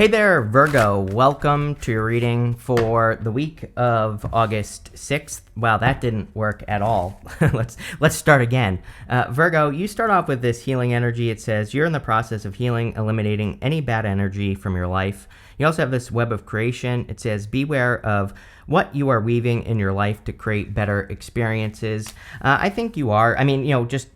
Hey there, Virgo. Welcome to your reading for the week of August 6th. Wow, that didn't work at all. Let's start again. Virgo, you start off with this healing energy. It says you're in the process of healing, eliminating any bad energy from your life. You also have this web of creation. It says beware of what you are weaving in your life to create better experiences. I think you are. Just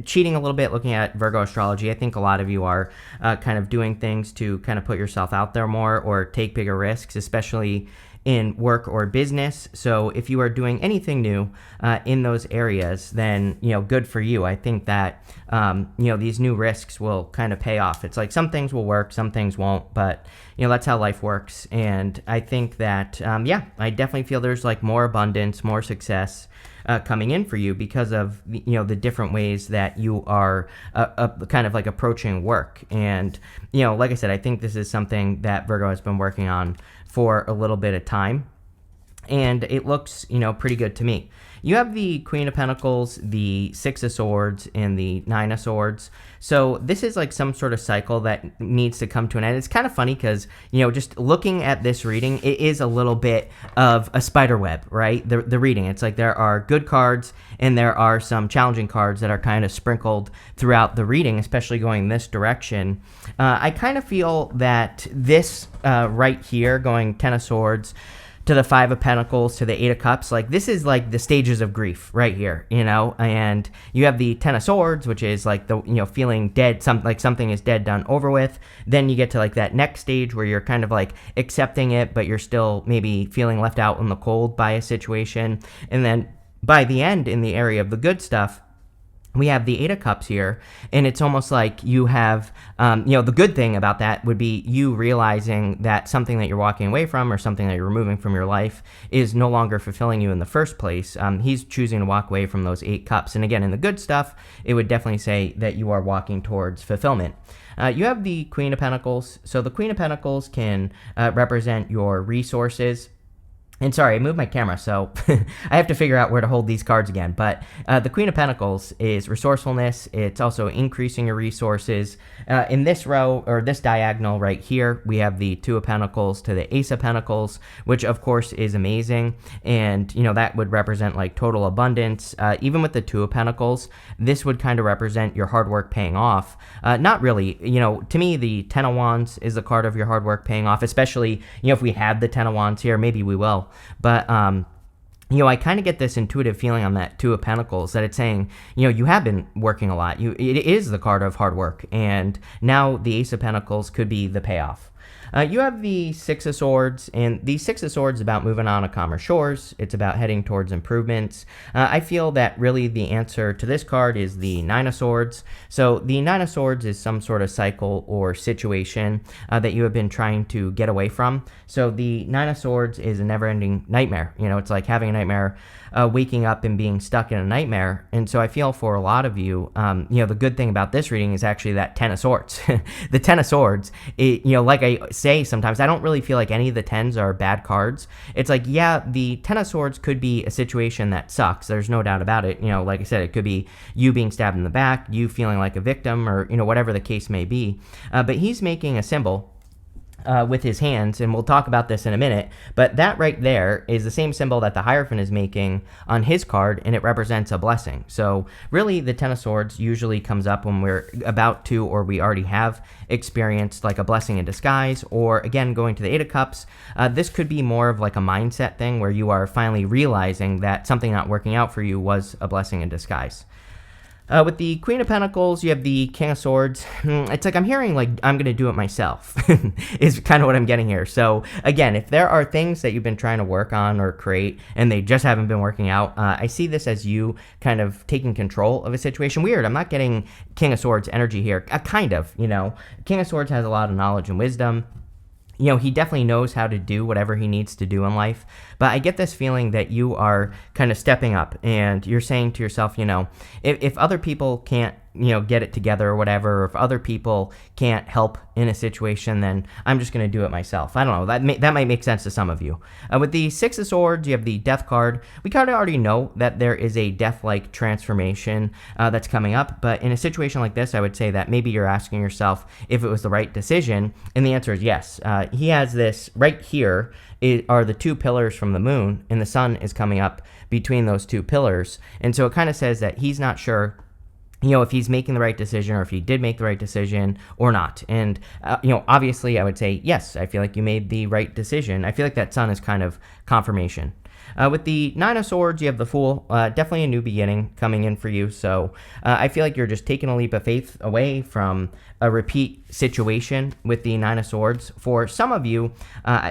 cheating a little bit, looking at Virgo astrology, I think a lot of you are kind of doing things to kind of put yourself out there more or take bigger risks, especially in work or business. So if you are doing anything new in those areas, then, good for you. I think that, these new risks will kind of pay off. It's like some things will work, some things won't, but, that's how life works. And I think that, I definitely feel there's like more abundance, more success coming in for you because of, the different ways that you are kind of like approaching work. And, like I said, I think this is something that Virgo has been working on for a little bit of time, and it looks, pretty good to me. You have the Queen of Pentacles, the Six of Swords, and the Nine of Swords. So this is like some sort of cycle that needs to come to an end. It's kind of funny because, just looking at this reading, it is a little bit of a spider web, right? The reading. It's like there are good cards and there are some challenging cards that are kind of sprinkled throughout the reading, especially going this direction. I kind of feel that this right here, going Ten of Swords, to the Five of Pentacles, to the Eight of Cups, like this is like the stages of grief right here, and you have the Ten of Swords, which is like the, feeling dead, something is dead, done, over with. Then you get to like that next stage where you're kind of like accepting it, but you're still maybe feeling left out in the cold by a situation. And then by the end, in the area of the good stuff, we have the Eight of Cups here, and it's almost like you have, the good thing about that would be you realizing that something that you're walking away from or something that you're removing from your life is no longer fulfilling you in the first place. He's choosing to walk away from those Eight Cups. And again, in the good stuff, it would definitely say that you are walking towards fulfillment. You have the Queen of Pentacles. So the Queen of Pentacles can represent your resources. And sorry, I moved my camera, so I have to figure out where to hold these cards again. But the Queen of Pentacles is resourcefulness. It's also increasing your resources. In this row, or this diagonal right here, we have the Two of Pentacles to the Ace of Pentacles, which of course is amazing. And, that would represent like total abundance. Even with the Two of Pentacles, this would kind of represent your hard work paying off. Not really. To me, the Ten of Wands is the card of your hard work paying off, especially, if we had the Ten of Wands here, maybe we will. But, I kind of get this intuitive feeling on that Two of Pentacles that it's saying, you have been working a lot. It is the card of hard work. And now the Ace of Pentacles could be the payoff. You have the Six of Swords, and the Six of Swords is about moving on to calmer shores. It's about heading towards improvements. I feel that really the answer to this card is the Nine of Swords. So the Nine of Swords is some sort of cycle or situation that you have been trying to get away from. So the Nine of Swords is a never-ending nightmare. It's like having a nightmare, waking up and being stuck in a nightmare. And so I feel for a lot of you, the good thing about this reading is actually that Ten of Swords. The Ten of Swords, like I say sometimes, I don't really feel like any of the tens are bad cards. It's like, yeah, the Ten of Swords could be a situation that sucks. There's no doubt about it. Like I said, it could be you being stabbed in the back, you feeling like a victim, or, whatever the case may be. But he's making a symbol with his hands, and we'll talk about this in a minute, but that right there is the same symbol that the Hierophant is making on his card, and it represents a blessing. So really the Ten of Swords usually comes up when we're about to, or we already have experienced like a blessing in disguise, or again, going to the Eight of Cups, this could be more of like a mindset thing where you are finally realizing that something not working out for you was a blessing in disguise. With the Queen of Pentacles, you have the King of Swords. It's like I'm hearing like I'm going to do it myself is kind of what I'm getting here. So again, if there are things that you've been trying to work on or create and they just haven't been working out, I see this as you kind of taking control of a situation. Weird, I'm not getting King of Swords energy here. Kind of, King of Swords has a lot of knowledge and wisdom. He definitely knows how to do whatever he needs to do in life. But I get this feeling that you are kind of stepping up and you're saying to yourself, if other people can't get it together or whatever, or if other people can't help in a situation, then I'm just going to do it myself. I don't know. That might make sense to some of you. With the Six of Swords, you have the Death card. We kind of already know that there is a death-like transformation that's coming up, but in a situation like this, I would say that maybe you're asking yourself if it was the right decision, and the answer is yes. He has this right here are the two pillars from the moon, and the sun is coming up between those two pillars, and so it kind of says that he's not sure if he's making the right decision or if he did make the right decision or not. And, obviously I would say, yes, I feel like you made the right decision. I feel like that sun is kind of confirmation. With the Nine of Swords, you have the Fool. Definitely a new beginning coming in for you. So I feel like you're just taking a leap of faith away from a repeat situation with the Nine of Swords. For some of you,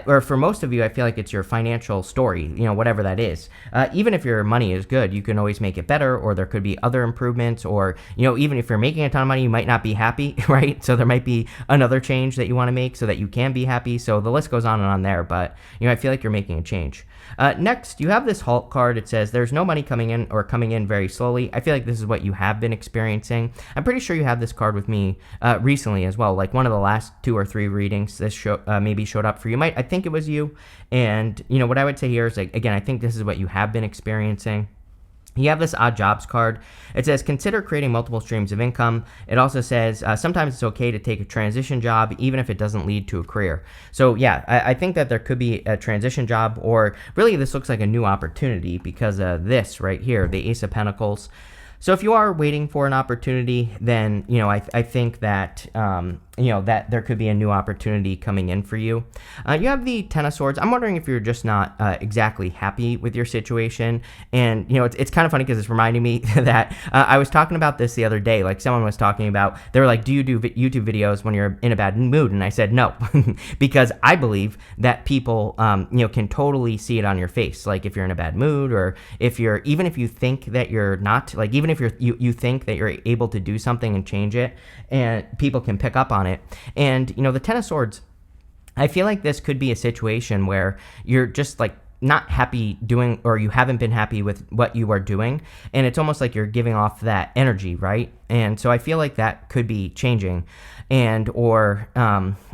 or for most of you, I feel like it's your financial story, whatever that is. Even if your money is good, you can always make it better, or there could be other improvements, or, even if you're making a ton of money, you might not be happy, right? So there might be another change that you want to make so that you can be happy. So the list goes on and on there, but, I feel like you're making a change. Next, you have this Halt card. It says there's no money coming in or coming in very slowly. I feel like this is what you have been experiencing. I'm pretty sure you have this card with me recently as well. Like one of the last 2 or 3 readings, this maybe showed up for you. I think it was you. And, what I would say here is, like, again, I think this is what you have been experiencing. You have this Odd Jobs card. It says, consider creating multiple streams of income. It also says, sometimes it's okay to take a transition job, even if it doesn't lead to a career. So yeah, I think that there could be a transition job, or really this looks like a new opportunity because of this right here, the Ace of Pentacles. So if you are waiting for an opportunity, then, I think that, that there could be a new opportunity coming in for you. You have the Ten of Swords. I'm wondering if you're just not exactly happy with your situation. And, it's kind of funny because it's reminding me that I was talking about this the other day. Like someone was talking about, they were like, do you do YouTube videos when you're in a bad mood? And I said, no, because I believe that people, can totally see it on your face. Like if you're in a bad mood, or even if you think that you're not, like even if you think that you're able to do something and change it, and people can pick up on it. And, the Ten of Swords, I feel like this could be a situation where you're just like not happy doing, or you haven't been happy with what you are doing. And it's almost like you're giving off that energy, right? And so I feel like that could be changing, or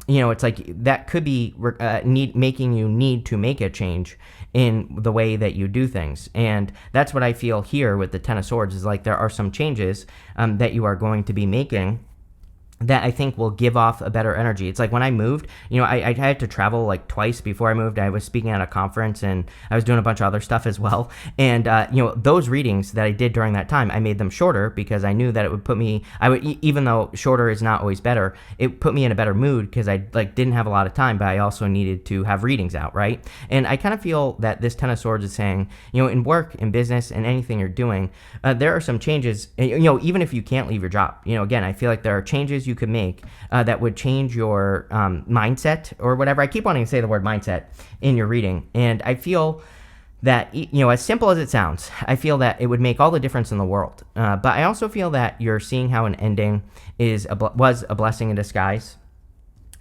it's like that could be making you need to make a change in the way that you do things. And that's what I feel here with the Ten of Swords, is like there are some changes that you are going to be making that I think will give off a better energy. It's like when I moved, I had to travel like twice before I moved. I was speaking at a conference and I was doing a bunch of other stuff as well. And, those readings that I did during that time, I made them shorter because I knew that it would put me, even though shorter is not always better, it put me in a better mood because I didn't have a lot of time, but I also needed to have readings out, right? And I kind of feel that this Ten of Swords is saying, in work, in business, and anything you're doing, there are some changes, even if you can't leave your job. Again, I feel like there are changes you could make that would change your mindset or whatever. I keep wanting to say the word mindset in your reading, and I feel that, as simple as it sounds, I feel that it would make all the difference in the world. But I also feel that you're seeing how an ending was a blessing in disguise.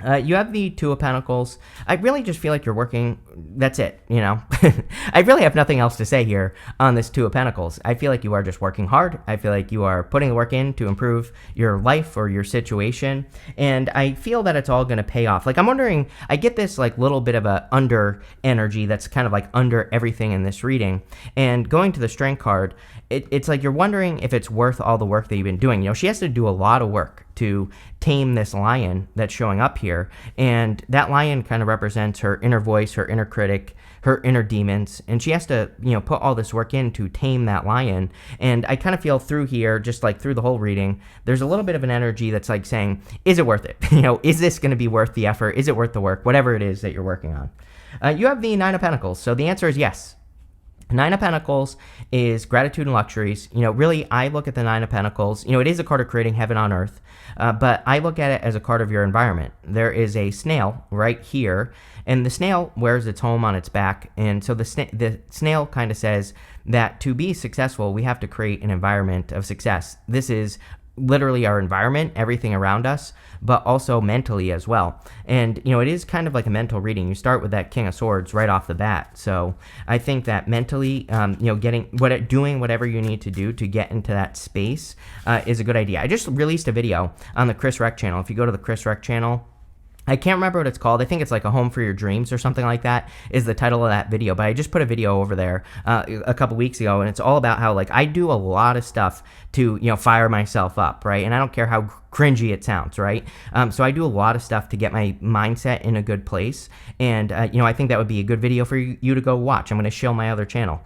You have the Two of Pentacles. I really just feel like you're working. That's it, I really have nothing else to say here on this Two of Pentacles. I feel like you are just working hard. I feel like you are putting the work in to improve your life or your situation. And I feel that it's all going to pay off. Like, I'm wondering, I get this little bit of a under energy that's kind of like under everything in this reading. And going to the Strength card, it's like you're wondering if it's worth all the work that you've been doing. She has to do a lot of work to tame this lion that's showing up here. And that lion kind of represents her inner voice, her inner critic, her inner demons. And she has to, put all this work in to tame that lion. And I kind of feel through here, just like through the whole reading, there's a little bit of an energy that's like saying, is it worth it? Is this going to be worth the effort? Is it worth the work? Whatever it is that you're working on. You have the Nine of Pentacles. So the answer is yes. Nine of Pentacles is gratitude and luxuries. Really, I look at the Nine of Pentacles. It is a card of creating heaven on earth, but I look at it as a card of your environment. There is a snail right here, and the snail wears its home on its back. And so the snail kind of says that to be successful, we have to create an environment of success. This is literally our environment, everything around us, but also mentally as well. And, it is kind of like a mental reading. You start with that King of Swords right off the bat. So I think that mentally, doing whatever you need to do to get into that space is a good idea. I just released a video on the Chris Reck channel. If you go to the Chris Reck channel, I can't remember what it's called. I think it's like A Home for Your Dreams or something like that is the title of that video. But I just put a video over there a couple weeks ago, and it's all about how I do a lot of stuff to fire myself up, right? And I don't care how cringy it sounds, right? So I do a lot of stuff to get my mindset in a good place, and I think that would be a good video for you to go watch. I'm going to show my other channel.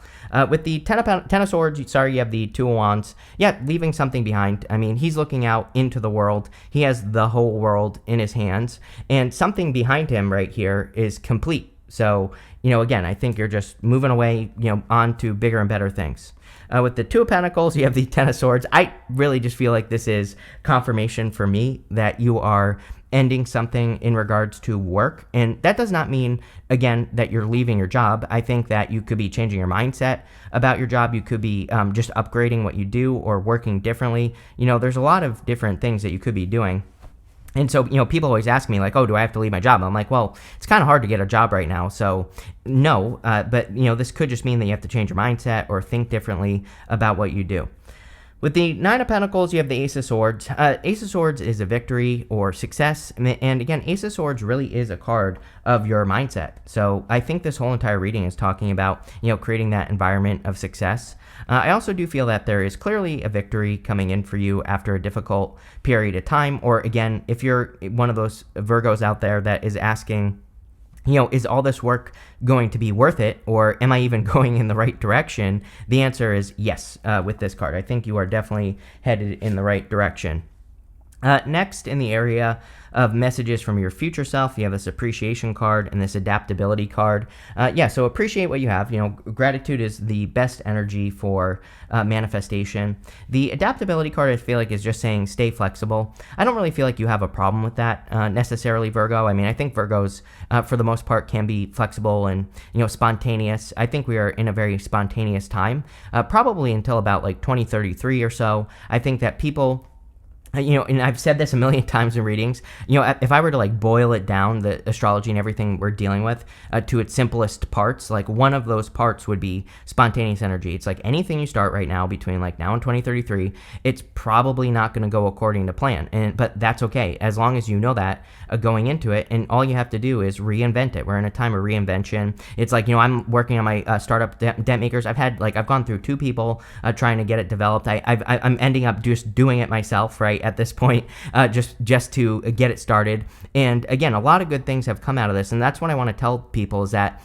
With the Ten of Swords, sorry, you have the Two of Wands. Yeah, leaving something behind. I mean, he's looking out into the world. He has the whole world in his hands, and something behind him right here is complete. So, again, I think you're just moving away, on to bigger and better things. With the Two of Pentacles, you have the Ten of Swords. I really just feel like this is confirmation for me that you are ending something in regards to work. And that does not mean, again, that you're leaving your job. I think that you could be changing your mindset about your job. You could be just upgrading what you do or working differently. There's a lot of different things that you could be doing. And so, people always ask me like, oh, do I have to leave my job? I'm like, well, it's kind of hard to get a job right now. So no, but this could just mean that you have to change your mindset or think differently about what you do. With the Nine of Pentacles, you have the Ace of Swords. Ace of Swords is a victory or success. And again, Ace of Swords really is a card of your mindset. So I think this whole entire reading is talking about, creating that environment of success. I also do feel that there is clearly a victory coming in for you after a difficult period of time. Or again, if you're one of those Virgos out there that is asking, is all this work going to be worth it, or am I even going in the right direction? The answer is yes with this card. I think you are definitely headed in the right direction. Next, in the area of messages from your future self, you have this appreciation card and this adaptability card. So appreciate what you have. Gratitude is the best energy for manifestation. The adaptability card, I feel like, is just saying stay flexible. I don't really feel like you have a problem with that necessarily, Virgo. I mean, I think Virgos, for the most part, can be flexible and, spontaneous. I think we are in a very spontaneous time, probably until about 2033 or so. I think that people... and I've said this a million times in readings, if I were to boil it down, the astrology and everything we're dealing with to its simplest parts, one of those parts would be spontaneous energy. It's like anything you start right now between now and 2033, it's probably not going to go according to plan. But that's okay, as long as you know that going into it, and all you have to do is reinvent it. We're in a time of reinvention. It's I'm working on my startup, DENT Makers. I've gone through 2 people trying to get it developed. I'm ending up just doing it myself, right? At this point, just to get it started. And again, a lot of good things have come out of this, and that's what I want to tell people is that,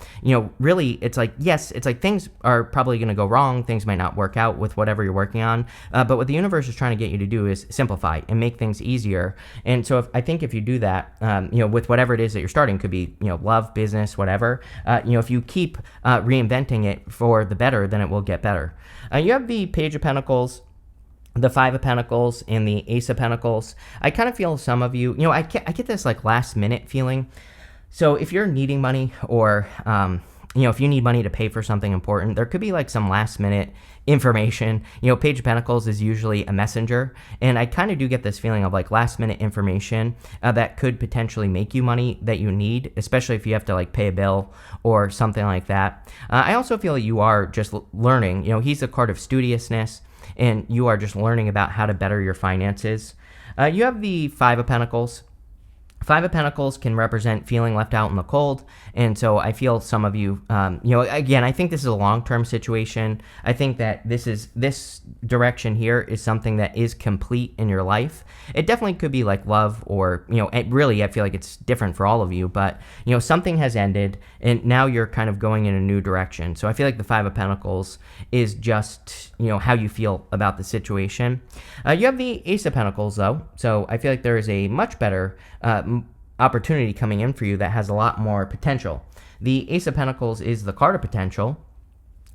really, it's yes, it's things are probably going to go wrong, things might not work out with whatever you're working on, but what the universe is trying to get you to do is simplify and make things easier. And so I think if you do that, with whatever it is that you're starting, could be, love, business, whatever, if you keep reinventing it for the better, then it will get better. You have the Page of Pentacles, the Five of Pentacles, and the Ace of Pentacles. I kind of feel some of you, I get this last minute feeling. So if you're needing money, or if you need money to pay for something important, there could be some last minute information. Page of Pentacles is usually a messenger, and I kind of do get this feeling of last minute information that could potentially make you money that you need, especially if you have to pay a bill or something like that. I also feel that you are just learning. He's a card of studiousness, and you are just learning about how to better your finances. You have the Five of Pentacles. Five of Pentacles can represent feeling left out in the cold, and so I feel some of you, again, I think this is a long-term situation. I think that this direction here is something that is complete in your life. It definitely could be love, or, really, I feel like it's different for all of you, but, something has ended, and now you're kind of going in a new direction. So I feel like the Five of Pentacles is just, how you feel about the situation. You have the Ace of Pentacles, though, so I feel like there is a much better opportunity coming in for you that has a lot more potential. The Ace of Pentacles is the card of potential.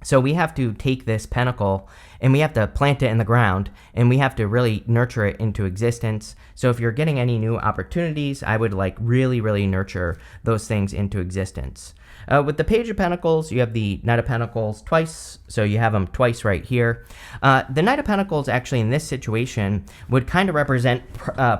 So we have to take this pentacle and we have to plant it in the ground, and we have to really nurture it into existence. So if you're getting any new opportunities, I would like really, really nurture those things into existence. With the Page of Pentacles, you have the Knight of Pentacles twice, so you have them twice right here. The Knight of Pentacles actually in this situation would kind of represent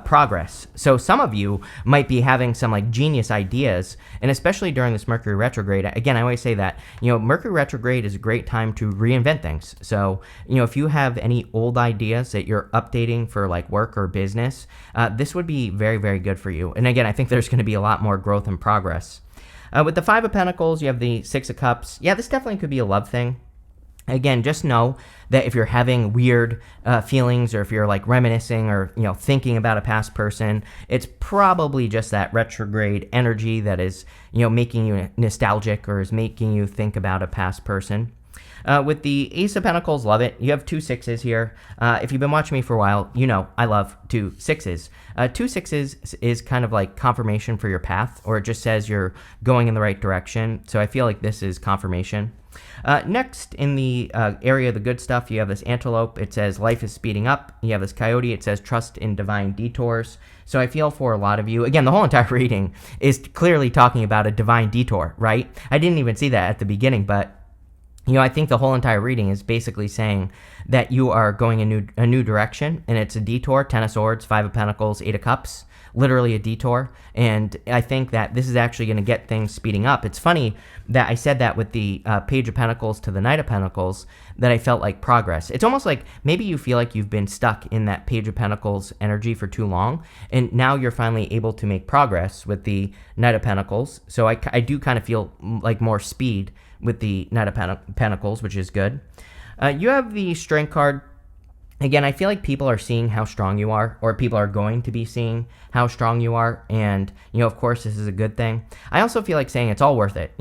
progress. So some of you might be having some like genius ideas, and especially during this Mercury retrograde. Again, I always say that, Mercury retrograde is a great time to reinvent things. So, if you have any old ideas that you're updating for like work or business, this would be very, very good for you. And again, I think there's going to be a lot more growth and progress. With the Five of Pentacles, you have the Six of Cups. Yeah, this definitely could be a love thing. Again, just know that if you're having weird feelings, or if you're like reminiscing or thinking about a past person, it's probably just that retrograde energy that is making you nostalgic or is making you think about a past person. With the Ace of Pentacles, love it. You have 2 sixes here. If you've been watching me for a while, I love 2 sixes. 2 sixes is kind of like confirmation for your path, or it just says you're going in the right direction. So I feel like this is confirmation. Next, in the area of the good stuff, you have this antelope. It says life is speeding up. You have this coyote. It says trust in divine detours. So I feel for a lot of you, again, the whole entire reading is clearly talking about a divine detour, right? I didn't even see that at the beginning, but I think the whole entire reading is basically saying that you are going a new direction, and it's a detour. 10 of Swords, 5 of Pentacles, 8 of Cups, literally a detour. And I think that this is actually going to get things speeding up. It's funny that I said that with the Page of Pentacles to the Knight of Pentacles, that I felt like progress. It's almost like maybe you feel like you've been stuck in that Page of Pentacles energy for too long, and now you're finally able to make progress with the Knight of Pentacles. So I do kind of feel like more speed with the Knight of Pentacles, which is good. You have the Strength card. Again, I feel like people are seeing how strong you are, or people are going to be seeing how strong you are, and, of course, this is a good thing. I also feel like saying it's all worth it,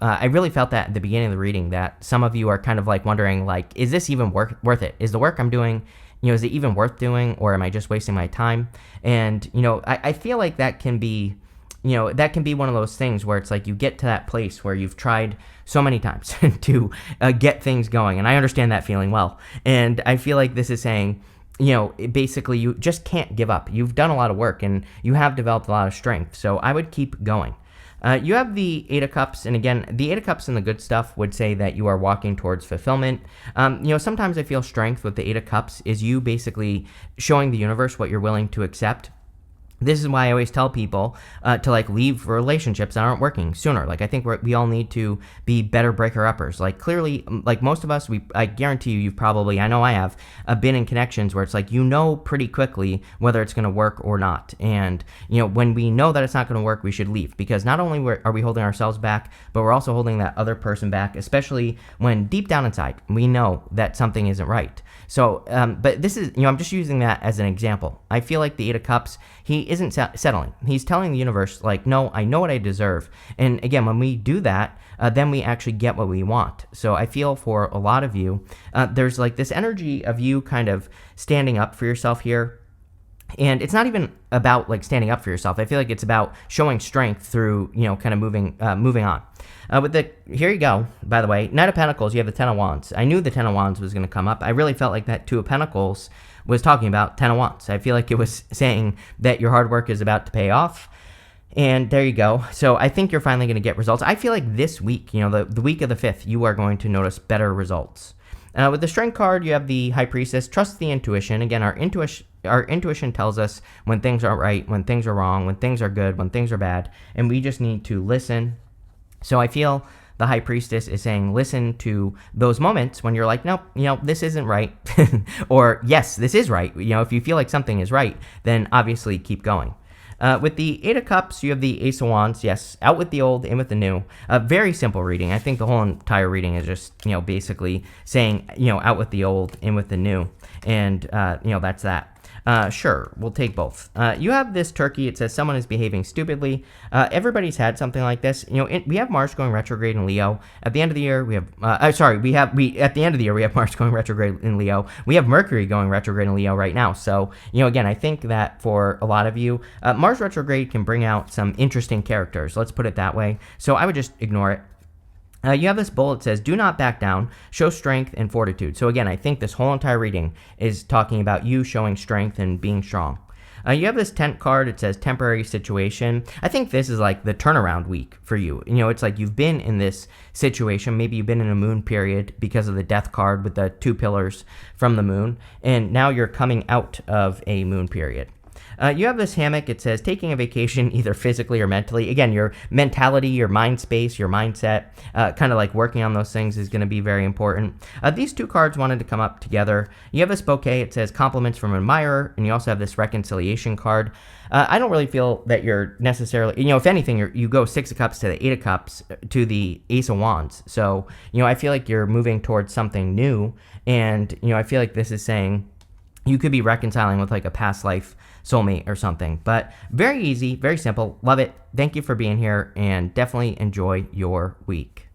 I really felt that at the beginning of the reading, that some of you are kind of like wondering, like, is this even worth it? Is the work I'm doing, is it even worth doing, or am I just wasting my time? And, I feel like that can be, that can be one of those things where it's like you get to that place where you've tried so many times to get things going. And I understand that feeling well. And I feel like this is saying, basically you just can't give up. You've done a lot of work and you have developed a lot of strength. So I would keep going. You have the 8 of Cups, and again, the 8 of Cups and the good stuff would say that you are walking towards fulfillment. Sometimes I feel strength with the 8 of Cups is you basically showing the universe what you're willing to accept. This is why I always tell people to like leave relationships that aren't working sooner. Like I think we all need to be better breaker-uppers. Like clearly, like most of us, I guarantee you've probably, I know I have, been in connections where it's like pretty quickly whether it's going to work or not. And when we know that it's not going to work, we should leave, because not only are we holding ourselves back, but we're also holding that other person back, especially when deep down inside we know that something isn't right. So, but this is, I'm just using that as an example. I feel like the 8 of Cups, he isn't settling. He's telling the universe, like, no, I know what I deserve. And again, when we do that, then we actually get what we want. So I feel for a lot of you, there's like this energy of you kind of standing up for yourself here. And it's not even about like standing up for yourself. I feel like it's about showing strength through, kind of moving on. Here you go, by the way, Knight of Pentacles, you have the 10 of Wands. I knew the 10 of Wands was going to come up. I really felt like that 2 of Pentacles was talking about 10 of Wands. I feel like it was saying that your hard work is about to pay off. And there you go. So I think you're finally going to get results. I feel like this week, the week of the 5th, you are going to notice better results. With the Strength card, you have the High Priestess. Trust the intuition. Again, our intuition tells us when things are right, when things are wrong, when things are good, when things are bad, and we just need to listen. So I feel the High Priestess is saying, listen to those moments when you're like, nope, this isn't right. Or, yes, this is right. If you feel like something is right, then obviously keep going. With the 8 of Cups, you have the Ace of Wands. Yes, out with the old, in with the new. Very simple reading. I think the whole entire reading is just, basically saying, out with the old, in with the new. And, that's that. Sure, we'll take both. You have this turkey. It says someone is behaving stupidly. Everybody's had something like this. We have Mars going retrograde in Leo. At the end of the year, we have. At the end of the year, we have Mars going retrograde in Leo. We have Mercury going retrograde in Leo right now. So, again, I think that for a lot of you, Mars retrograde can bring out some interesting characters. Let's put it that way. So I would just ignore it. You have this bullet that says, do not back down, show strength and fortitude. So again, I think this whole entire reading is talking about you showing strength and being strong. You have this tent card. It says temporary situation. I think this is like the turnaround week for you. It's like you've been in this situation. Maybe you've been in a moon period because of the death card with the 2 pillars from the moon. And now you're coming out of a moon period. You have this hammock. It says taking a vacation either physically or mentally. Again, your mentality, your mind space, your mindset, kind of like working on those things is going to be very important. These 2 cards wanted to come up together. You have this bouquet. It says compliments from an admirer. And you also have this reconciliation card. I don't really feel that you're necessarily, if anything, you go 6 of Cups to the 8 of Cups to the Ace of Wands. So, I feel like you're moving towards something new. And, I feel like this is saying you could be reconciling with like a past life soulmate or something. But very easy, very simple. Love it. Thank you for being here and definitely enjoy your week.